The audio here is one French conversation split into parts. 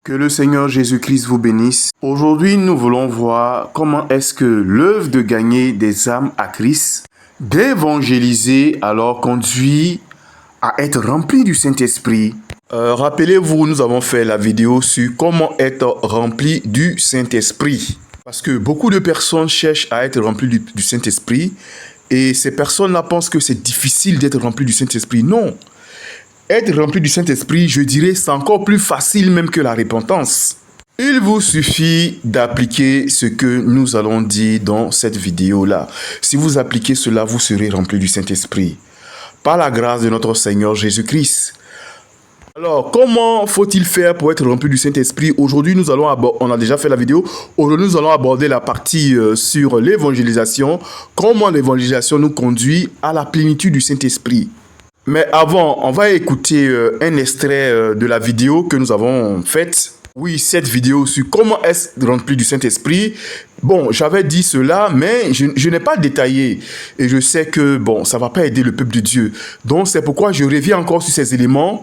Que le Seigneur Jésus-Christ vous bénisse. Aujourd'hui, nous voulons voir comment est-ce que l'œuvre de gagner des âmes à Christ, d'évangéliser, alors conduit à être rempli du Saint-Esprit. Rappelez-vous, nous avons fait la vidéo sur comment être rempli du Saint-Esprit. Parce que beaucoup de personnes cherchent à être remplies du Saint-Esprit et ces personnes-là pensent que c'est difficile d'être rempli du Saint-Esprit. Non. Être rempli du Saint-Esprit, je dirais, c'est encore plus facile même que la repentance. Il vous suffit d'appliquer ce que nous allons dire dans cette vidéo-là. Si vous appliquez cela, vous serez rempli du Saint-Esprit. Par la grâce de notre Seigneur Jésus-Christ. Alors, comment faut-il faire pour être rempli du Saint-Esprit? Aujourd'hui, on a déjà fait la vidéo. Aujourd'hui, nous allons aborder la partie sur l'évangélisation. Comment l'évangélisation nous conduit à la plénitude du Saint-Esprit. Mais avant, on va écouter un extrait de la vidéo que nous avons faite. Oui, cette vidéo sur comment est-ce rempli du Saint-Esprit. Bon, j'avais dit cela, mais je n'ai pas détaillé. Et je sais que, bon, ça ne va pas aider le peuple de Dieu. Donc, c'est pourquoi je reviens encore sur ces éléments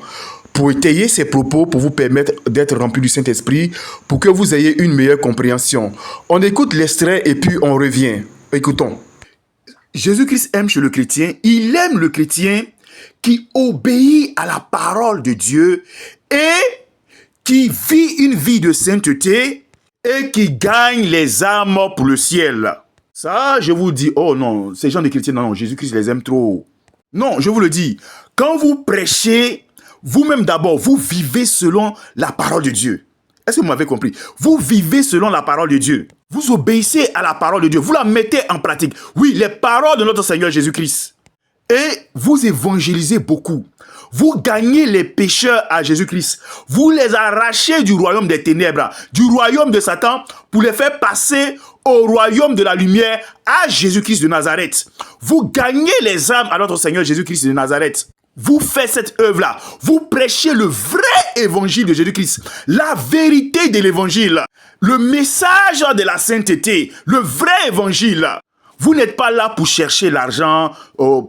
pour étayer ces propos, pour vous permettre d'être rempli du Saint-Esprit, pour que vous ayez une meilleure compréhension. On écoute l'extrait et puis on revient. Écoutons. Jésus-Christ aime chez le chrétien, il aime le chrétien qui obéit à la parole de Dieu et qui vit une vie de sainteté et qui gagne les âmes pour le ciel. Ça, je vous dis, oh non, ces gens de chrétiens, non, Jésus-Christ les aime trop. Non, je vous le dis, quand vous prêchez, vous-même d'abord, vous vivez selon la parole de Dieu. Est-ce que vous m'avez compris? Vous vivez selon la parole de Dieu. Vous obéissez à la parole de Dieu. Vous la mettez en pratique. Oui, les paroles de notre Seigneur Jésus-Christ. Et vous évangélisez beaucoup. Vous gagnez les pécheurs à Jésus-Christ. Vous les arrachez du royaume des ténèbres, du royaume de Satan, pour les faire passer au royaume de la lumière à Jésus-Christ de Nazareth. Vous gagnez les âmes à notre Seigneur Jésus-Christ de Nazareth. Vous faites cette œuvre-là. Vous prêchez le vrai évangile de Jésus-Christ. La vérité de l'évangile. Le message de la sainteté. Le vrai évangile. Vous n'êtes pas là pour chercher l'argent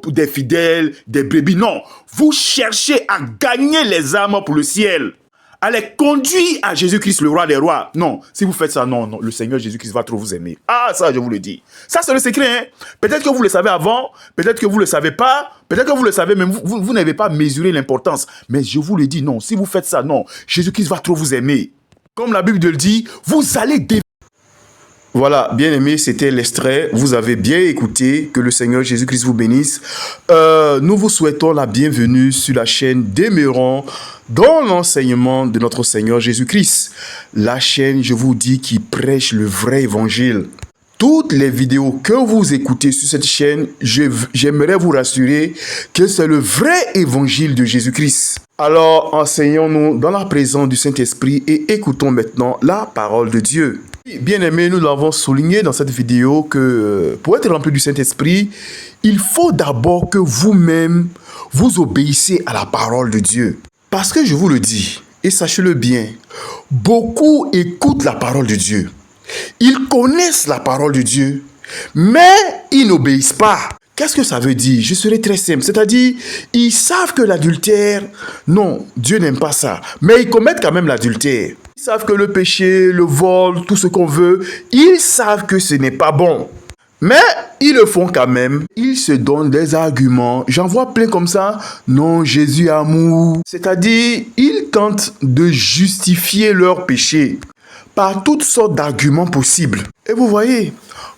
des fidèles, des brebis. Non, vous cherchez à gagner les âmes pour le ciel. À les conduire à Jésus-Christ, le roi des rois. Non, si vous faites ça, non, le Seigneur Jésus-Christ va trop vous aimer. Ah, ça, je vous le dis. Ça, c'est le secret. Hein? Peut-être que vous le savez avant, peut-être que vous ne le savez pas, peut-être que vous le savez, mais vous n'avez pas mesuré l'importance. Mais je vous le dis, non, si vous faites ça, non, Jésus-Christ va trop vous aimer. Comme la Bible le dit, vous allez Voilà, bien aimé, c'était l'extrait. Vous avez bien écouté. Que le Seigneur Jésus-Christ vous bénisse. Nous vous souhaitons la bienvenue sur la chaîne Demeurons dans l'enseignement de notre Seigneur Jésus-Christ. La chaîne, je vous dis, qui prêche le vrai évangile. Toutes les vidéos que vous écoutez sur cette chaîne, j'aimerais vous rassurer que c'est le vrai évangile de Jésus-Christ. Alors, enseignons-nous dans la présence du Saint-Esprit et écoutons maintenant la parole de Dieu. Bien aimé, nous l'avons souligné dans cette vidéo que pour être rempli du Saint-Esprit, il faut d'abord que vous-même, vous obéissez à la parole de Dieu. Parce que je vous le dis, et sachez-le bien, beaucoup écoutent la parole de Dieu. Ils connaissent la parole de Dieu, mais ils n'obéissent pas. Qu'est-ce que ça veut dire? Je serai très simple. C'est-à-dire, ils savent que l'adultère, non, Dieu n'aime pas ça. Mais ils commettent quand même l'adultère. Ils savent que le péché, le vol, tout ce qu'on veut, ils savent que ce n'est pas bon. Mais ils le font quand même. Ils se donnent des arguments. J'en vois plein comme ça. Non, Jésus amour. C'est-à-dire, ils tentent de justifier leur péché par toutes sortes d'arguments possibles. Et vous voyez,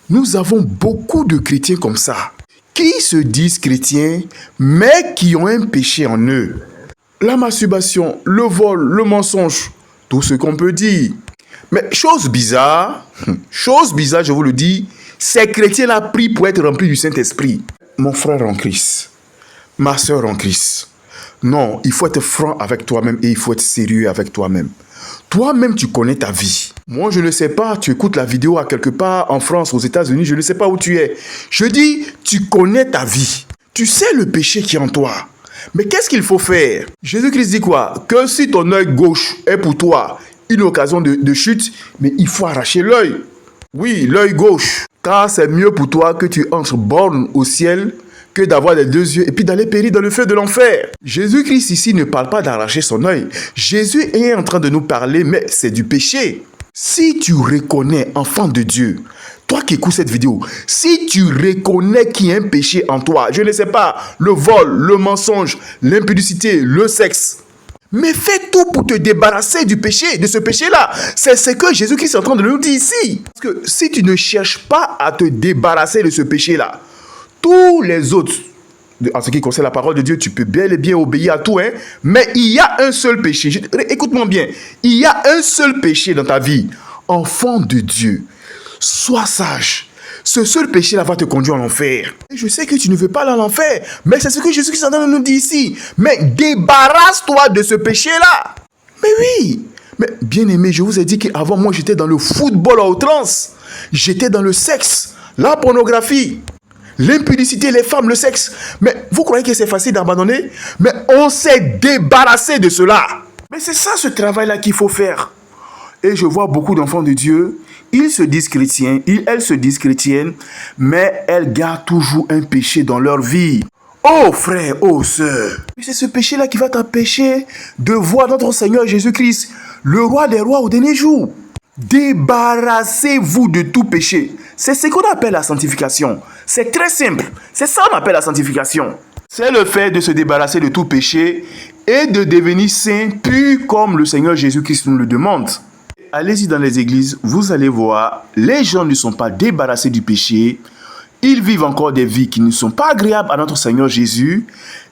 nous avons beaucoup de chrétiens comme ça, qui se disent chrétiens, mais qui ont un péché en eux. La masturbation, le vol, le mensonge, tout ce qu'on peut dire. Mais chose bizarre, je vous le dis, ces chrétiens-là prient pour être remplis du Saint-Esprit. Mon frère en Christ, ma soeur en Christ, non, il faut être franc avec toi-même et il faut être sérieux avec toi-même. Toi-même, tu connais ta vie. Moi, je ne sais pas, tu écoutes la vidéo à quelque part en France, aux États-Unis, je ne sais pas où tu es. Je dis, tu connais ta vie. Tu sais le péché qui est en toi. Mais qu'est-ce qu'il faut faire? Jésus-Christ dit quoi? Que si ton œil gauche est pour toi une occasion de chute, mais il faut arracher l'œil. Oui, l'œil gauche. Car c'est mieux pour toi que tu entres borne au ciel que d'avoir les deux yeux et puis d'aller périr dans le feu de l'enfer. Jésus-Christ ici ne parle pas d'arracher son œil. Jésus est en train de nous parler, mais c'est du péché. Si tu reconnais, enfant de Dieu, toi qui écoutes cette vidéo, si tu reconnais qu'il y a un péché en toi, je ne sais pas, le vol, le mensonge, l'impudicité, le sexe, mais fais tout pour te débarrasser du péché, de ce péché-là. C'est ce que Jésus-Christ est en train de nous dire ici. Parce que si tu ne cherches pas à te débarrasser de ce péché-là, tous les autres, en ce qui concerne la parole de Dieu, tu peux bel et bien obéir à tout, hein? Mais il y a un seul péché. Écoute-moi bien. Il y a un seul péché dans ta vie. Enfant de Dieu, sois sage. Ce seul péché-là va te conduire en enfer. Et je sais que tu ne veux pas aller en enfer, mais c'est ce que Jésus-Christ est en train de nous dire ici. Mais débarrasse-toi de ce péché-là. Mais oui. Mais bien aimé, je vous ai dit qu'avant, moi, j'étais dans le football à outrance. J'étais dans le sexe, la pornographie, l'impudicité, les femmes, le sexe. Mais vous croyez que c'est facile d'abandonner? Mais on s'est débarrassé de cela. Mais c'est ça ce travail-là qu'il faut faire. Et je vois beaucoup d'enfants de Dieu, ils se disent chrétiens, elles se disent chrétiennes, mais elles gardent toujours un péché dans leur vie. Oh frère, oh sœur, c'est ce péché-là qui va t'empêcher de voir notre Seigneur Jésus-Christ, le roi des rois au dernier jour. Débarrassez-vous de tout péché. C'est ce qu'on appelle la sanctification. C'est très simple. C'est ça qu'on appelle la sanctification. C'est le fait de se débarrasser de tout péché et de devenir saint, pur comme le Seigneur Jésus-Christ nous le demande. Allez-y dans les églises, vous allez voir, les gens ne sont pas débarrassés du péché. Ils vivent encore des vies qui ne sont pas agréables à notre Seigneur Jésus.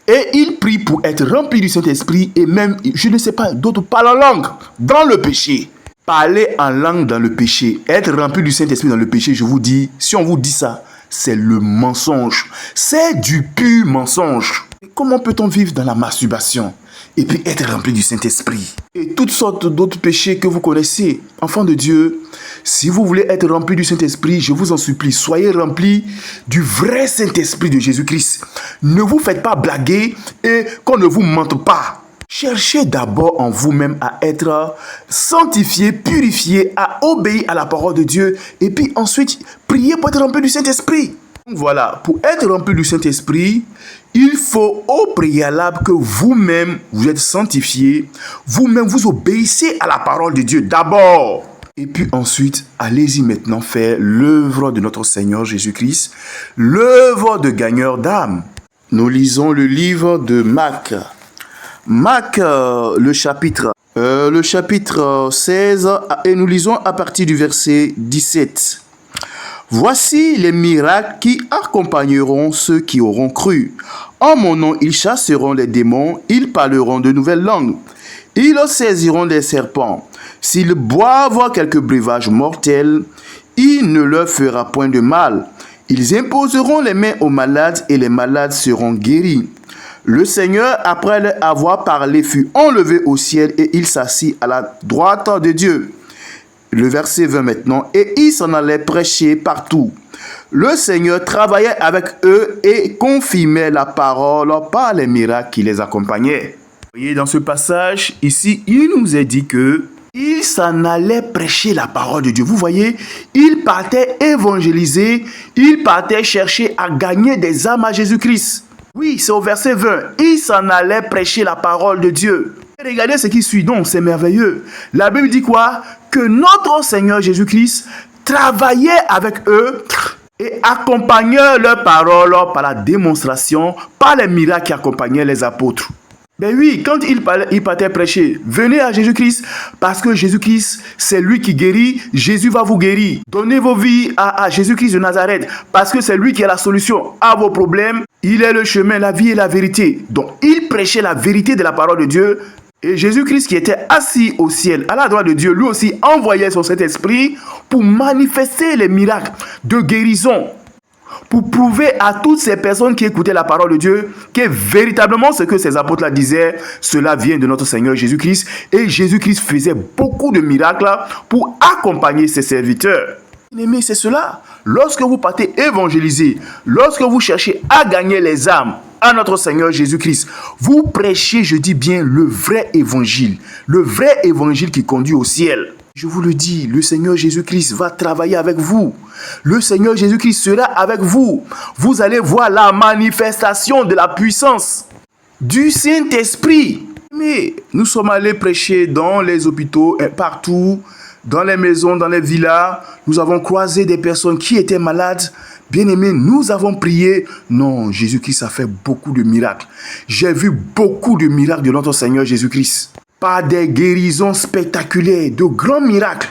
Et ils prient pour être remplis du Saint-Esprit et même, je ne sais pas, d'autres parlent en langue dans le péché. Parler en langue dans le péché, être rempli du Saint-Esprit dans le péché, je vous dis, si on vous dit ça, c'est le mensonge. C'est du pur mensonge. Comment peut-on vivre dans la masturbation et puis être rempli du Saint-Esprit? Et toutes sortes d'autres péchés que vous connaissez. Enfants de Dieu, si vous voulez être rempli du Saint-Esprit, je vous en supplie, soyez remplis du vrai Saint-Esprit de Jésus-Christ. Ne vous faites pas blaguer et qu'on ne vous mente pas. Cherchez d'abord en vous-même à être sanctifié, purifié, à obéir à la parole de Dieu et puis ensuite priez pour être rempli du Saint-Esprit. Donc voilà, pour être rempli du Saint-Esprit, il faut au préalable que vous-même vous êtes sanctifié, vous-même vous obéissez à la parole de Dieu d'abord. Et puis ensuite, allez-y maintenant faire l'œuvre de notre Seigneur Jésus-Christ, l'œuvre de gagneur d'âme. Nous lisons le livre de Marc. Marc, le chapitre 16, et nous lisons à partir du verset 17. Voici les miracles qui accompagneront ceux qui auront cru. En mon nom, ils chasseront les démons, ils parleront de nouvelles langues, ils saisiront des serpents. S'ils boivent quelques breuvages mortels, il ne leur fera point de mal. Ils imposeront les mains aux malades et les malades seront guéris. Le Seigneur, après avoir parlé, fut enlevé au ciel et il s'assit à la droite de Dieu. Le verset 20 maintenant. Et il s'en allait prêcher partout. Le Seigneur travaillait avec eux et confirmait la parole par les miracles qui les accompagnaient. Vous voyez, dans ce passage, ici, il nous est dit que il s'en allait prêcher la parole de Dieu. Vous voyez, il partait évangéliser, il partait chercher à gagner des âmes à Jésus-Christ. Oui, c'est au verset 20. Il s'en allait prêcher la parole de Dieu. Et regardez ce qui suit, donc c'est merveilleux. La Bible dit quoi? Que notre Seigneur Jésus-Christ travaillait avec eux et accompagnait leur parole par la démonstration, par les miracles qui accompagnaient les apôtres. Ben oui, quand il partait prêcher, venez à Jésus-Christ, parce que Jésus-Christ, c'est lui qui guérit, Jésus va vous guérir. Donnez vos vies à Jésus-Christ de Nazareth, parce que c'est lui qui est la solution à vos problèmes. Il est le chemin, la vie et la vérité. Donc, il prêchait la vérité de la parole de Dieu. Et Jésus-Christ qui était assis au ciel, à la droite de Dieu, lui aussi envoyait son Saint-Esprit pour manifester les miracles de guérison. Pour prouver à toutes ces personnes qui écoutaient la parole de Dieu que véritablement ce que ces apôtres-là disaient, cela vient de notre Seigneur Jésus-Christ. Et Jésus-Christ faisait beaucoup de miracles pour accompagner ses serviteurs. Mais c'est cela. Lorsque vous partez évangéliser, lorsque vous cherchez à gagner les âmes à notre Seigneur Jésus-Christ, vous prêchez, je dis bien, le vrai évangile qui conduit au ciel. Je vous le dis, le Seigneur Jésus-Christ va travailler avec vous. Le Seigneur Jésus-Christ sera avec vous. Vous allez voir la manifestation de la puissance du Saint-Esprit. Mais nous sommes allés prêcher dans les hôpitaux, partout, dans les maisons, dans les villas. Nous avons croisé des personnes qui étaient malades. Bien-aimés, nous avons prié. Non, Jésus-Christ a fait beaucoup de miracles. J'ai vu beaucoup de miracles de notre Seigneur Jésus-Christ. Pas des guérisons spectaculaires, de grands miracles.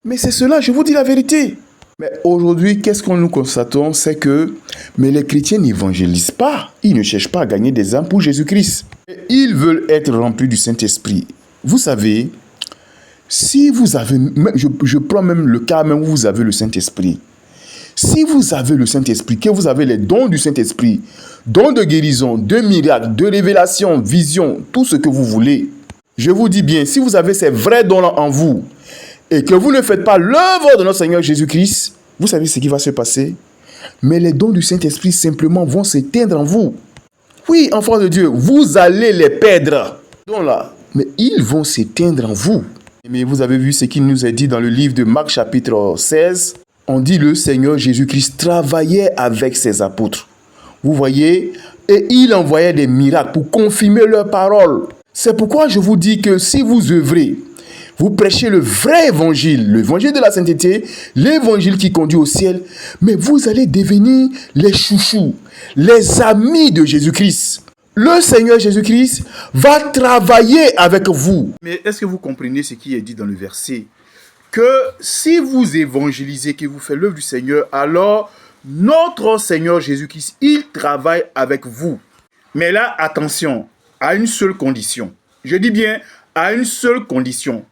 Mais c'est cela, je vous dis la vérité. Mais aujourd'hui, qu'est-ce que nous constatons? C'est que les chrétiens n'évangélisent pas. Ils ne cherchent pas à gagner des âmes pour Jésus-Christ. Ils veulent être remplis du Saint-Esprit. Vous savez, si vous avez, je prends même le cas même où vous avez le Saint-Esprit. Si vous avez le Saint-Esprit, que vous avez les dons du Saint-Esprit, dons de guérison, de miracles, de révélation, vision, tout ce que vous voulez, je vous dis bien, si vous avez ces vrais dons-là en vous et que vous ne faites pas l'œuvre de notre Seigneur Jésus-Christ, vous savez ce qui va se passer? Mais les dons du Saint-Esprit simplement vont s'éteindre en vous. Oui, enfants de Dieu, vous allez les perdre. Donc là, mais ils vont s'éteindre en vous. Mais vous avez vu ce qu'il nous est dit dans le livre de Marc chapitre 16. On dit le Seigneur Jésus-Christ travaillait avec ses apôtres. Vous voyez? Et il envoyait des miracles pour confirmer leurs paroles. C'est pourquoi je vous dis que si vous œuvrez, vous prêchez le vrai évangile, l'évangile de la sainteté, l'évangile qui conduit au ciel, mais vous allez devenir les chouchous, les amis de Jésus-Christ. Le Seigneur Jésus-Christ va travailler avec vous. Mais est-ce que vous comprenez ce qui est dit dans le verset? Que si vous évangélisez, que vous faites l'œuvre du Seigneur, alors notre Seigneur Jésus-Christ, il travaille avec vous. Mais là, attention, à une seule condition. Je dis bien, à une seule condition.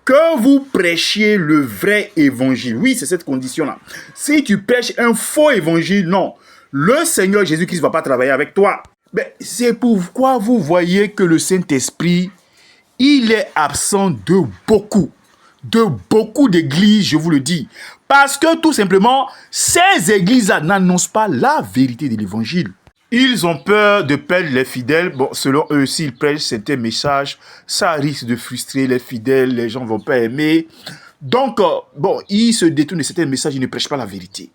Que vous prêchiez le vrai évangile. Oui, c'est cette condition-là. Si tu prêches un faux évangile, non. Le Seigneur Jésus-Christ ne va pas travailler avec toi. Mais c'est pourquoi vous voyez que le Saint-Esprit, il est absent de beaucoup d'églises, je vous le dis. Parce que tout simplement, ces églises-là n'annoncent pas la vérité de l'évangile. Ils ont peur de perdre les fidèles. Bon, selon eux, s'ils prêchent certains messages, ça risque de frustrer les fidèles, les gens ne vont pas aimer. Donc, ils se détournent de certains messages, ils ne prêchent pas la vérité.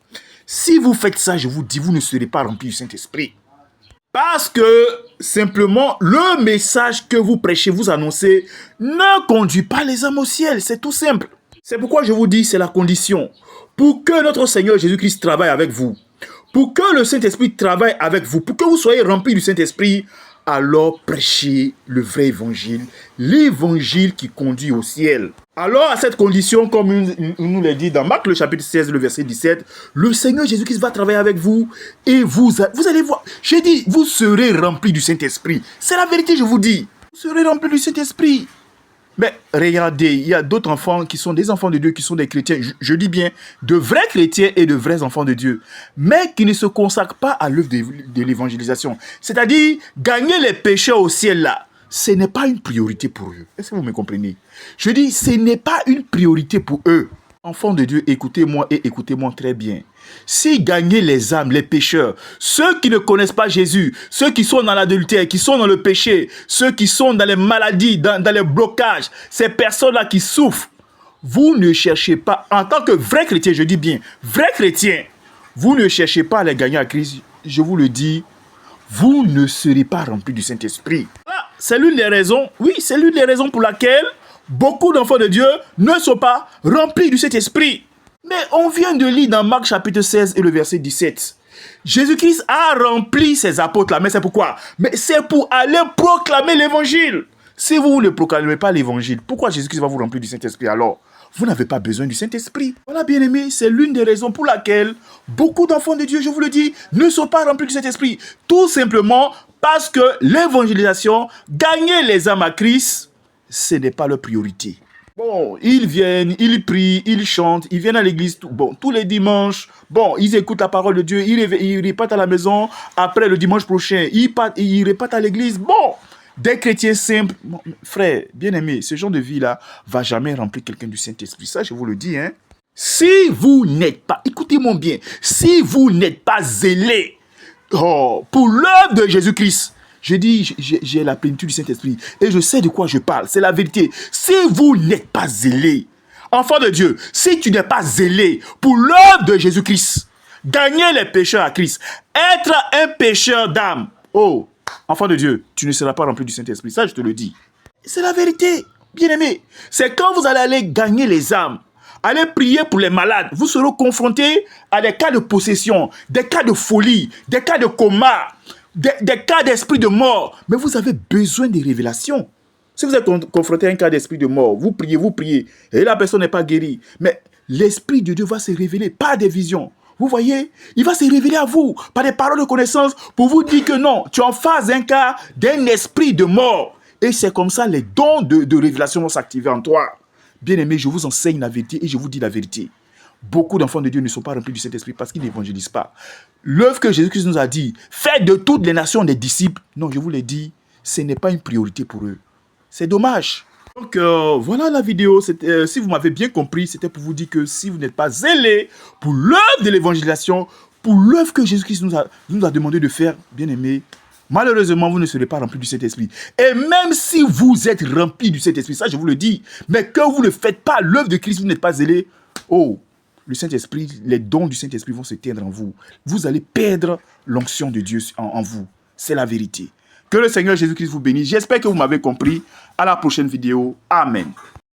Si vous faites ça, je vous dis, vous ne serez pas remplis du Saint-Esprit. Parce que, simplement, le message que vous prêchez, vous annoncez, ne conduit pas les âmes au ciel. C'est tout simple. C'est pourquoi je vous dis, c'est la condition. Pour que notre Seigneur Jésus-Christ travaille avec vous, pour que le Saint-Esprit travaille avec vous, pour que vous soyez remplis du Saint-Esprit, alors prêchez le vrai évangile, l'évangile qui conduit au ciel. Alors, à cette condition, comme il nous l'a dit dans Marc le chapitre 16, le verset 17, le Seigneur Jésus-Christ va travailler avec vous et vous allez voir. J'ai dit, vous serez remplis du Saint-Esprit. C'est la vérité, je vous dis. Vous serez remplis du Saint-Esprit. Mais regardez, il y a d'autres enfants qui sont des enfants de Dieu, qui sont des chrétiens. Je dis bien, de vrais chrétiens et de vrais enfants de Dieu. Mais qui ne se consacrent pas à l'œuvre de l'évangélisation. C'est-à-dire, gagner les pécheurs au ciel là, ce n'est pas une priorité pour eux. Est-ce que vous me comprenez? Je dis, ce n'est pas une priorité pour eux. Enfants de Dieu, écoutez-moi et écoutez-moi très bien. Si gagner les âmes, les pécheurs, ceux qui ne connaissent pas Jésus, ceux qui sont dans l'adultère, qui sont dans le péché, ceux qui sont dans les maladies, dans les blocages, ces personnes-là qui souffrent, vous ne cherchez pas, en tant que vrai chrétien, je dis bien, vrai chrétien, vous ne cherchez pas à les gagner à Christ. Je vous le dis, vous ne serez pas remplis du Saint-Esprit. C'est l'une des raisons, oui, c'est l'une des raisons pour laquelle beaucoup d'enfants de Dieu ne sont pas remplis du Saint-Esprit. Mais on vient de lire dans Marc chapitre 16 et le verset 17. Jésus-Christ a rempli ses apôtres là. Mais c'est pourquoi? Mais c'est pour aller proclamer l'évangile. Si vous ne proclamez pas l'évangile, pourquoi Jésus-Christ va vous remplir du Saint-Esprit alors? Vous n'avez pas besoin du Saint-Esprit. Voilà, bien-aimés, c'est l'une des raisons pour laquelle beaucoup d'enfants de Dieu, je vous le dis, ne sont pas remplis du Saint-Esprit. Tout simplement parce que l'évangélisation, gagner les âmes à Christ, ce n'est pas leur priorité. Bon, ils viennent, ils prient, ils chantent, ils viennent à l'église tous les dimanches. Bon, ils écoutent la parole de Dieu, ils repartent à la maison. Après, le dimanche prochain, ils repartent à l'église. Bon, des chrétiens simples. Bon, frère, bien-aimé, ce genre de vie-là va jamais remplir quelqu'un du Saint-Esprit. Ça, je vous le dis, hein. Si vous n'êtes pas, écoutez-moi bien, si vous n'êtes pas zélé pour l'œuvre de Jésus-Christ, je dis, j'ai la plénitude du Saint-Esprit et je sais de quoi je parle. C'est la vérité. Si vous n'êtes pas zélé Enfant de Dieu, si tu n'es pas zélé pour l'œuvre de Jésus-Christ, gagner les pécheurs à Christ, être un pécheur d'âme, oh, enfant de Dieu, tu ne seras pas rempli du Saint-Esprit. Ça, je te le dis. C'est la vérité, bien-aimé. C'est quand vous allez aller gagner les âmes, aller prier pour les malades, vous serez confrontés à des cas de possession, des cas de folie, des cas de coma, des cas d'esprit de mort. Mais vous avez besoin de révélations. Si vous êtes confronté à un cas d'esprit de mort, vous priez, et la personne n'est pas guérie. Mais l'Esprit de Dieu va se révéler par des visions. Vous voyez, il va se révéler à vous par des paroles de connaissance pour vous dire que non, tu es en face d'un cas d'un esprit de mort. Et c'est comme ça les dons de révélation vont s'activer en toi. Bien-aimé, je vous enseigne la vérité et je vous dis la vérité. Beaucoup d'enfants de Dieu ne sont pas remplis du Saint-Esprit parce qu'ils n'évangélisent pas. L'œuvre que Jésus-Christ nous a dit, faites de toutes les nations des disciples. Non, je vous l'ai dit, ce n'est pas une priorité pour eux. C'est dommage. Donc, voilà la vidéo. Si vous m'avez bien compris, c'était pour vous dire que si vous n'êtes pas zélé pour l'œuvre de l'évangélisation, pour l'œuvre que Jésus-Christ nous a demandé de faire, bien aimé, malheureusement, vous ne serez pas rempli du Saint-Esprit. Et même si vous êtes rempli du Saint-Esprit, ça je vous le dis, mais que vous ne faites pas l'œuvre de Christ, vous n'êtes pas zélé, oh, le Saint-Esprit, les dons du Saint-Esprit vont se teindre en vous. Vous allez perdre l'onction de Dieu en vous. C'est la vérité. Que le Seigneur Jésus-Christ vous bénisse. J'espère que vous m'avez compris. À la prochaine vidéo. Amen.